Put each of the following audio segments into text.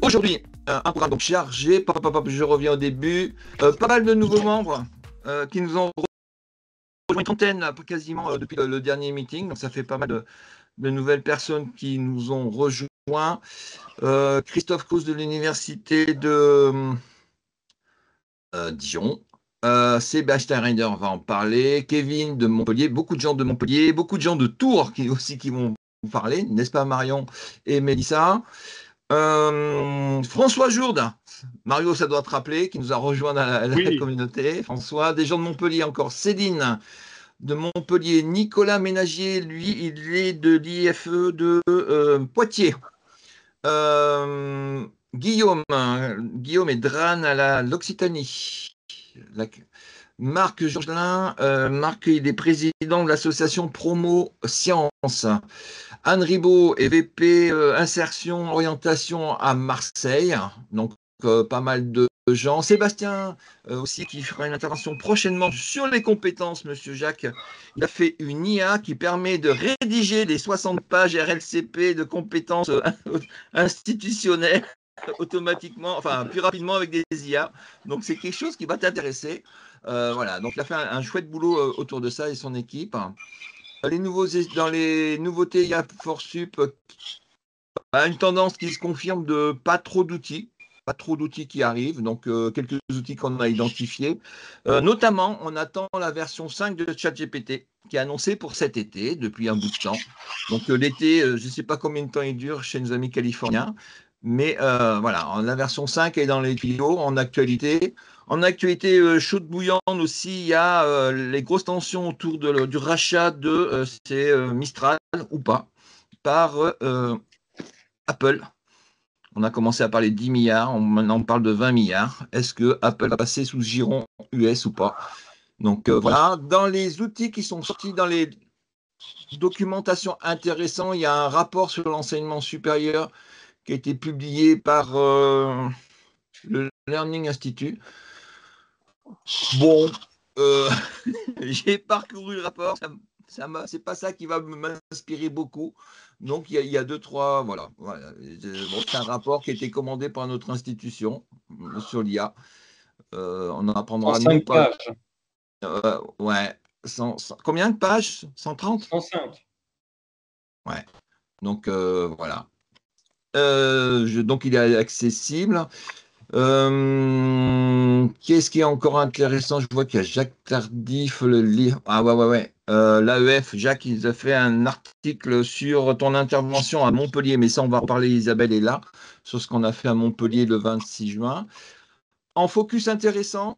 Aujourd'hui, un programme donc chargé. Je reviens au début. Pas mal de nouveaux membres qui nous ont rejoint, une trentaine quasiment depuis le dernier meeting. Donc ça fait pas mal de nouvelles personnes qui nous ont rejoints. Christophe Cause de l'université de Dijon. Sébastien Reiner va en parler. Kevin de Montpellier. Beaucoup de gens de Montpellier. Beaucoup de gens de Tours qui vont parler. N'est-ce pas Marion et Mélissa? François Jourdain, Mario, ça doit te rappeler, qui nous a rejoint dans la communauté. François, des gens de Montpellier encore. Céline de Montpellier. Nicolas Ménagier, lui, il est de l'IFE de Poitiers. Guillaume et Dran à l'Occitanie. Marc Georgelin, Marc, il est président de l'association Promo Science. Anne Ribaud est VP Insertion Orientation à Marseille, donc pas mal de gens. Sébastien aussi qui fera une intervention prochainement sur les compétences, Monsieur Jacques. Il a fait une IA qui permet de rédiger les 60 pages RLCP de compétences institutionnelles automatiquement, enfin plus rapidement avec des IA. Donc c'est quelque chose qui va t'intéresser. Voilà, donc il a fait un chouette boulot autour de ça et son équipe. Dans les nouveautés, il y a ForSup une tendance qui se confirme de pas trop d'outils qui arrivent, donc quelques outils qu'on a identifiés. Notamment, on attend la version 5 de ChatGPT qui est annoncée pour cet été depuis un bout de temps. Donc l'été, je ne sais pas combien de temps il dure chez nos amis californiens, mais voilà, la version 5 est dans les tuyaux en actualité. En actualité chaude bouillante aussi, il y a les grosses tensions autour du rachat de Mistral ou pas par Apple. On a commencé à parler de 10 milliards, maintenant on parle de 20 milliards. Est-ce que Apple va passer sous le giron US ou pas? Donc voilà, dans les outils qui sont sortis dans les documentations intéressantes, il y a un rapport sur l'enseignement supérieur qui a été publié par le Learning Institute. Bon, j'ai parcouru le rapport, c'est pas ça qui va m'inspirer beaucoup. Donc il y a deux, trois, voilà. Bon, c'est un rapport qui a été commandé par notre institution sur l'IA. On en apprendra 105 pages. Ouais. Combien de pages? 130? 105. Ouais. Donc voilà. Donc il est accessible. Qu'est-ce qui est encore intéressant? Je vois qu'il y a Jacques Tardif, le livre. Ah ouais. L'AEF, Jacques, il a fait un article sur ton intervention à Montpellier, mais ça, on va reparler, Isabelle est là, sur ce qu'on a fait à Montpellier le 26 juin. En focus intéressant,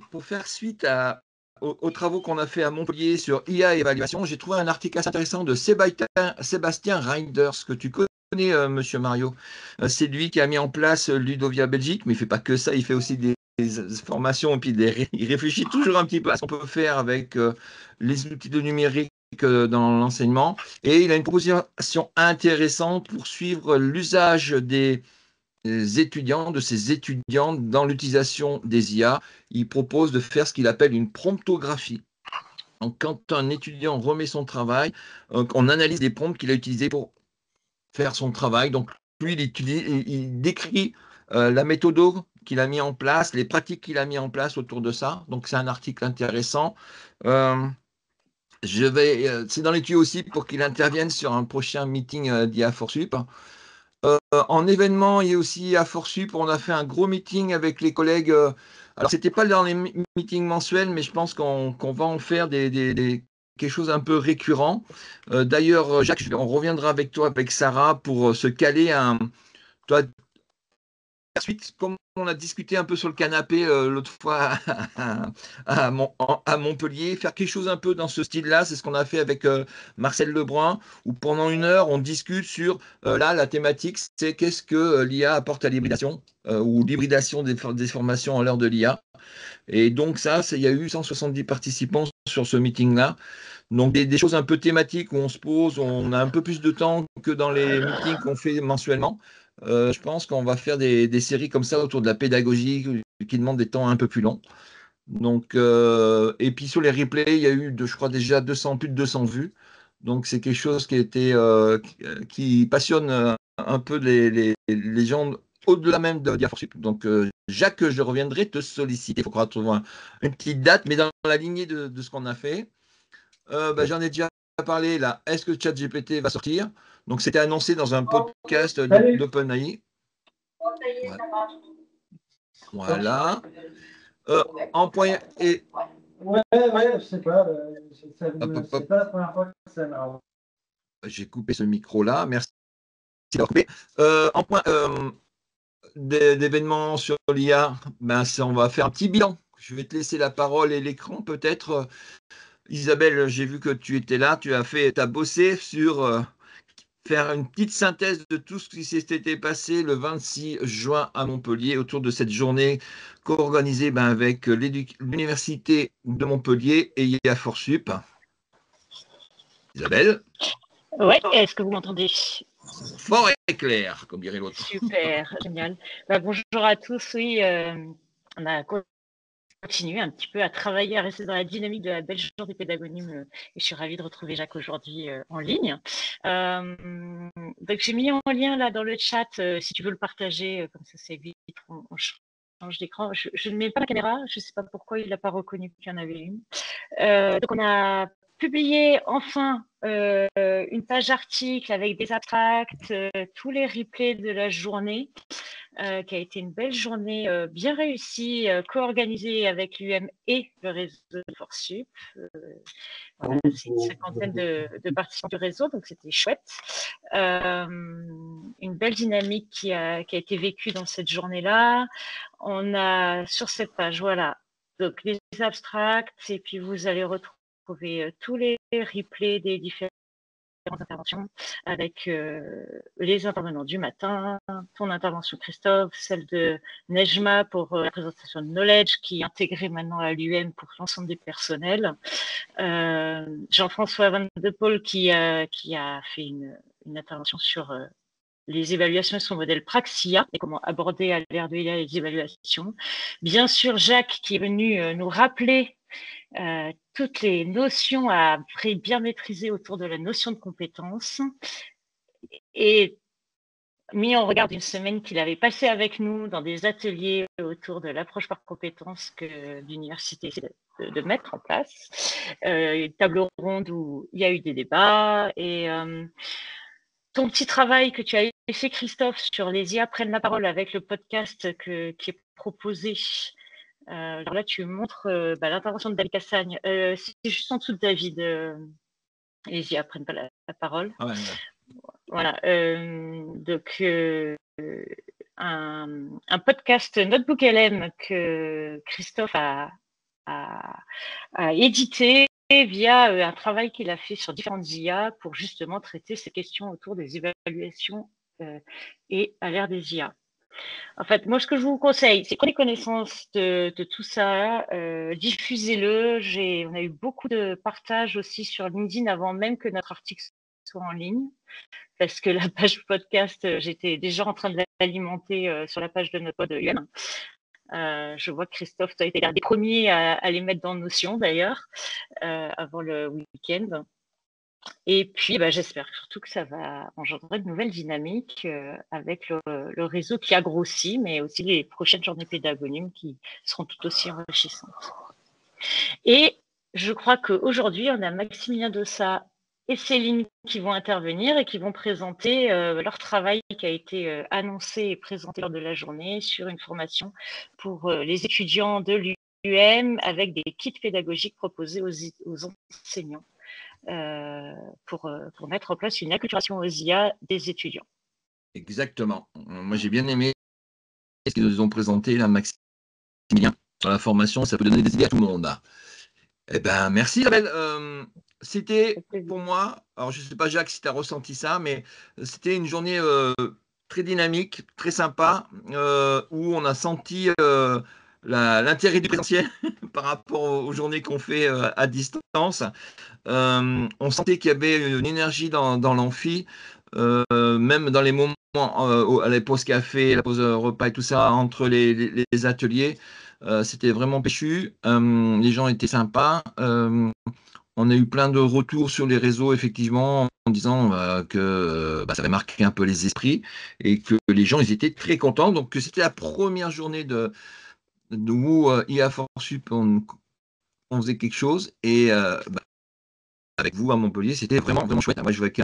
pour faire suite aux travaux qu'on a fait à Montpellier sur IA et évaluation, j'ai trouvé un article assez intéressant de Sébastien Reinders, que tu connais, Monsieur Mario. C'est lui qui a mis en place Ludovia Belgique, mais il ne fait pas que ça, il fait aussi des formations et puis il réfléchit toujours un petit peu à ce qu'on peut faire avec les outils de numérique dans l'enseignement. Et il a une proposition intéressante pour suivre l'usage de ces étudiants dans l'utilisation des IA. Il propose de faire ce qu'il appelle une promptographie. Donc, quand un étudiant remet son travail, on analyse les prompts qu'il a utilisés pour faire son travail. Donc, lui, il décrit la méthode qu'il a mis en place, les pratiques qu'il a mis en place autour de ça. Donc, c'est un article intéressant. C'est dans les tuyaux aussi pour qu'il intervienne sur un prochain meeting d'IA ForSup. En événement, il y a aussi à ForSup, on a fait un gros meeting avec les collègues. Alors, c'était pas dans les meetings mensuels, mais je pense qu'on va en faire quelque chose un peu récurrent. D'ailleurs, Jacques, on reviendra avec toi, avec Sarah, pour se caler toi, ensuite, comme on a discuté un peu sur le canapé l'autre fois à Montpellier, faire quelque chose un peu dans ce style-là, c'est ce qu'on a fait avec Marcel Lebrun, où pendant une heure, on discute sur, là, la thématique, c'est qu'est-ce que l'IA apporte à l'hybridation, ou l'hybridation des formations à l'heure de l'IA. Et donc ça, il y a eu 170 participants sur ce meeting-là. Donc des choses un peu thématiques où on se pose, on a un peu plus de temps que dans les meetings qu'on fait mensuellement. Je pense qu'on va faire des séries comme ça autour de la pédagogie qui demandent des temps un peu plus longs. Donc, et puis sur les replays, il y a eu, je crois déjà plus de 200 vues. Donc c'est quelque chose qui passionne un peu les gens au-delà même de Forsup. Donc, Jacques, je reviendrai te solliciter. Il faudra trouver une petite date, mais dans la lignée de ce qu'on a fait. J'en ai déjà parlé là. Est-ce que ChatGPT va sortir? Donc, c'était annoncé dans un podcast d'OpenAI. Voilà. En point et. Ouais, je sais pas. C'est pas la première fois que ça m'arrive. J'ai coupé ce micro-là. Merci d'avoir coupé. En point d'événements sur l'IA, on va faire un petit bilan. Je vais te laisser la parole et l'écran peut-être. Isabelle, j'ai vu que tu étais là. Tu as bossé sur faire une petite synthèse de tout ce qui s'était passé le 26 juin à Montpellier autour de cette journée co-organisée avec l'Université de Montpellier et IA Forsup. Isabelle? Oui, est-ce que vous m'entendez? Fort et clair, comme dirait l'autre. Super, génial. Bonjour à tous. Oui, on a continué un petit peu à travailler, à rester dans la dynamique de la belle journée pédagogique. Et je suis ravie de retrouver Jacques aujourd'hui en ligne. Donc, j'ai mis en lien là dans le chat, si tu veux le partager, comme ça c'est vite, on change d'écran. Je ne mets pas la caméra, je ne sais pas pourquoi il n'a pas reconnu qu'il y en avait une. Donc, on a publié enfin une page article avec des abstracts, tous les replays de la journée, qui a été une belle journée bien réussie, co-organisée avec l'UM et le réseau de Forsup. Voilà, c'est une cinquantaine de participants du réseau, donc c'était chouette. Une belle dynamique qui a été vécue dans cette journée-là. On a sur cette page, voilà, donc les abstracts, et puis vous allez retrouver tous les replays des différentes interventions avec les intervenants du matin, ton intervention Christophe, celle de Nejma pour la présentation de Knowledge qui est intégrée maintenant à l'UM pour l'ensemble des personnels, Jean-François Van de Paul qui a fait une intervention sur les évaluations de son modèle Praxia et comment aborder à l'ère de l'IA les évaluations. Bien sûr, Jacques qui est venu nous rappeler toutes les notions à bien maîtriser autour de la notion de compétence et mis en regard d'une semaine qu'il avait passée avec nous dans des ateliers autour de l'approche par compétences que l'université essaie de mettre en place. Une table ronde où il y a eu des débats et ton petit travail que tu as fait, Christophe, sur les IA prennent la parole avec le podcast qui est proposé. Alors là, tu montres l'intervention de David Cassagne. C'est juste en dessous de David. Les IA prennent pas la parole. Ouais. Voilà. Donc, un podcast Notebook LM que Christophe a édité via un travail qu'il a fait sur différentes IA pour justement traiter ces questions autour des évaluations et à l'ère des IA. En fait, moi, ce que je vous conseille, c'est prenez connaissance de tout ça, diffusez-le. On a eu beaucoup de partages aussi sur LinkedIn avant même que notre article soit en ligne, parce que la page podcast, j'étais déjà en train de l'alimenter sur la page de notre pod UM. Je vois que Christophe, tu as été l'un des premiers à les mettre dans Notion d'ailleurs, avant le week-end. Et puis, j'espère surtout que ça va engendrer de nouvelles dynamiques avec le réseau qui a grossi, mais aussi les prochaines journées pédagogiques qui seront tout aussi enrichissantes. Et je crois qu'aujourd'hui, on a Maximilien Dossa et Céline qui vont intervenir et qui vont présenter leur travail qui a été annoncé et présenté lors de la journée sur une formation pour les étudiants de l'UM avec des kits pédagogiques proposés aux enseignants pour mettre en place une acculturation aux IA des étudiants. Exactement. Moi, j'ai bien aimé ce qu'ils nous ont présenté, là, Maximilien, sur la formation. Ça peut donner des idées à tout le monde. Eh ben, merci Isabelle. C'était pour moi, alors je ne sais pas Jacques si tu as ressenti ça, mais c'était une journée très dynamique, très sympa, où on a senti l'intérêt du présentiel par rapport aux journées qu'on fait à distance. On sentait qu'il y avait une énergie dans l'amphi, même dans les moments à la pause café, la pause repas et tout ça, entre les ateliers. C'était vraiment péchu. Les gens étaient sympas. On a eu plein de retours sur les réseaux, effectivement, en disant que ça avait marqué un peu les esprits et que les gens ils étaient très contents. Donc, c'était la première journée où IA Forsup, on faisait quelque chose. Et avec vous à Montpellier, c'était vraiment, vraiment chouette. Moi, je vois que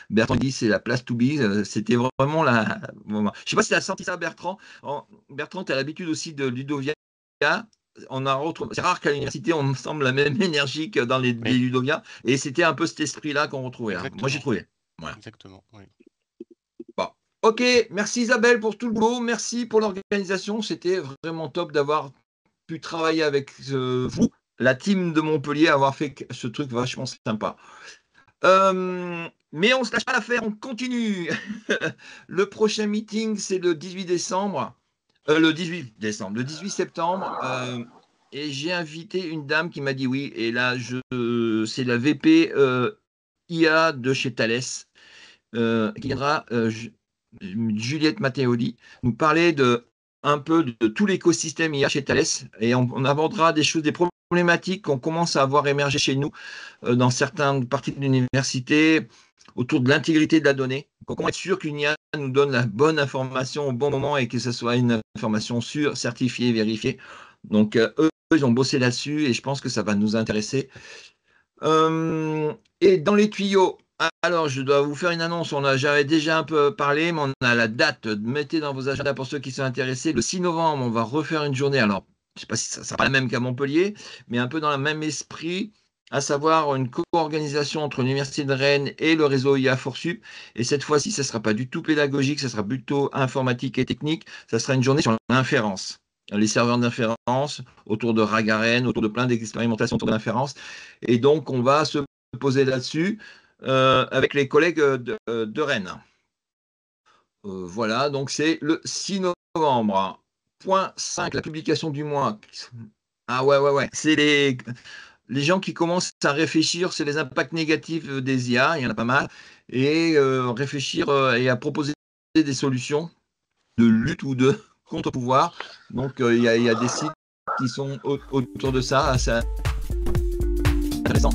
Bertrand dit c'est la place to be. C'était vraiment la. Je ne sais pas si tu as senti ça, Bertrand. Bertrand, tu as l'habitude aussi de Ludovia. C'est rare qu'à l'université, on me semble la même énergie que dans les Ludovia. Et c'était un peu cet esprit-là qu'on retrouvait. Là. Moi, j'ai trouvé. Voilà. Exactement, oui. Bon. Ok, merci Isabelle pour tout le boulot. Merci pour l'organisation. C'était vraiment top d'avoir pu travailler avec vous, la team de Montpellier, avoir fait ce truc vachement sympa. Mais on ne se lâche pas l'affaire, on continue. Le prochain meeting, c'est le 18 décembre. Le 18 septembre. Et j'ai invité une dame qui m'a dit oui. Et là, c'est la VP IA de chez Thales, qui viendra, Juliette Matteoli, nous parler un peu de tout l'écosystème IA chez Thales. Et on abordera des problématiques qu'on commence à voir émerger chez nous dans certaines parties de l'université autour de l'intégrité de la donnée. Comment être sûr qu'une IA nous donne la bonne information au bon moment et que ce soit une information sûre, certifiée, vérifiée. Donc, eux, ils ont bossé là-dessus et je pense que ça va nous intéresser. Et dans les tuyaux, alors je dois vous faire une annonce, j'avais déjà un peu parlé, mais on a la date, mettez dans vos agendas pour ceux qui sont intéressés, le 6 novembre, on va refaire une journée, alors je ne sais pas si ça sera pas la même qu'à Montpellier, mais un peu dans le même esprit, à savoir une co-organisation entre l'Université de Rennes et le réseau IA Forsup, et cette fois-ci, ça ne sera pas du tout pédagogique, ça sera plutôt informatique et technique, ça sera une journée sur l'inférence. Les serveurs d'inférence, autour de Ragaren, autour de plein d'expérimentations autour de l'inférence. Et donc, on va se poser là-dessus avec les collègues de Rennes. Voilà, donc c'est le 6 novembre. Point 5, la publication du mois. Ah ouais. C'est les gens qui commencent à réfléchir sur les impacts négatifs des IA, il y en a pas mal, et réfléchir et à proposer des solutions de lutte ou de contre-pouvoir. Donc, il y a des sites qui sont autour de ça, assez intéressant.